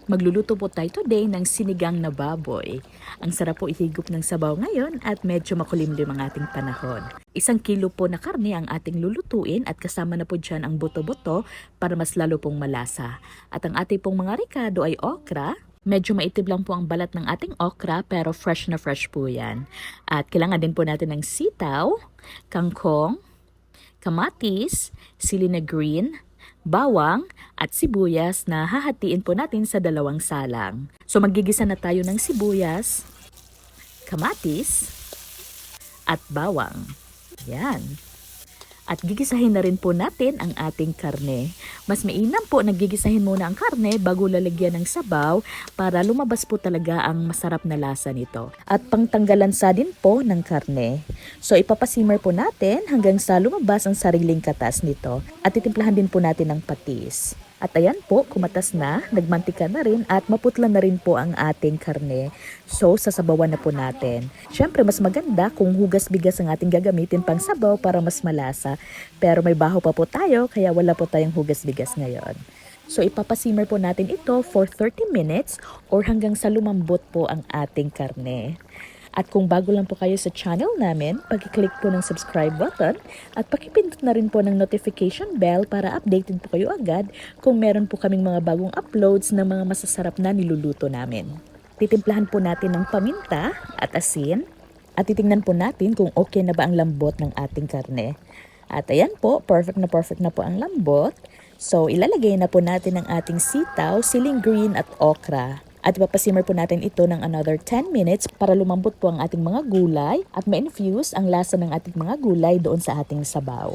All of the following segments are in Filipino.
Magluluto po tayo today ng sinigang na baboy. Ang sarap po ihigop ng sabaw ngayon at medyo makulimlim ang ating panahon. 1 kilo po na karne ang ating lulutuin at kasama na po dyan ang buto-buto para mas lalo pong malasa. At ang ating pong mga ricado ay okra. Medyo maitim lang po ang balat ng ating okra pero fresh na fresh po yan. At kailangan din po natin ng sitaw, kangkong, kamatis, sili na green, bawang at sibuyas na hahatiin po natin sa 2 salang. So maggigisa na tayo ng sibuyas, kamatis at bawang. Yan. At gigisahin na rin po natin ang ating karne. Mas mainam po nagigisahin muna ang karne bago lalagyan ng sabaw para lumabas po talaga ang masarap na lasa nito. At pangtanggalan sa din po ng karne. So ipapasimmer po natin hanggang sa lumabas ang sariling katas nito. At titimplahan din po natin ng patis. At ayan po, kumatas na, nagmantika na rin at maputla na rin po ang ating karne. So, sasabawan na po natin. Siyempre, mas maganda kung hugas-bigas ang ating gagamitin pang sabaw para mas malasa. Pero may baho pa po tayo, kaya wala po tayong hugas-bigas ngayon. So, ipapasimmer po natin ito for 30 minutes or hanggang sa lumambot po ang ating karne. At kung bago lang po kayo sa channel namin, pag-click po ng subscribe button at pakipindot na rin po ng notification bell para updated po kayo agad kung meron po kaming mga bagong uploads ng mga masasarap na niluluto namin. Titimplahan po natin ng paminta at asin at titingnan po natin kung okay na ba ang lambot ng ating karne. At ayan po, perfect na po ang lambot. So ilalagay na po natin ang ating sitaw, siling green at okra. At ipapasimmer po natin ito ng another 10 minutes para lumambot po ang ating mga gulay at ma-infuse ang lasa ng ating mga gulay doon sa ating sabaw.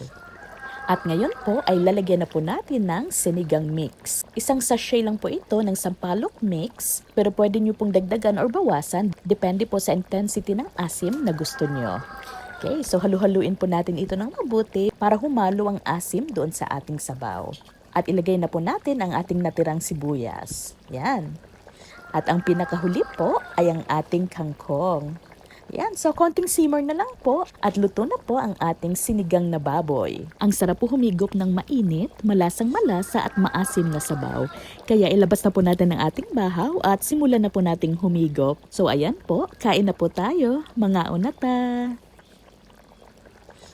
At ngayon po ay lalagyan na po natin ng sinigang mix. 1 sachet lang po ito ng sampalok mix, pero pwede nyo pong dagdagan or bawasan, depende po sa intensity ng asim na gusto nyo. Okay, so halu-haluin po natin ito ng mabuti para humalo ang asim doon sa ating sabaw. At ilagay na po natin ang ating natirang sibuyas. Yan. At ang pinakahuli po ay ang ating kangkong. Yan, so konting simmer na lang po at luto na po ang ating sinigang na baboy. Ang sarap po humigop ng mainit, malasang malasa at maasim na sabaw. Kaya ilabas na po natin ang ating bahaw at simulan na po nating humigop. So ayan po, kain na po tayo. Mga unata!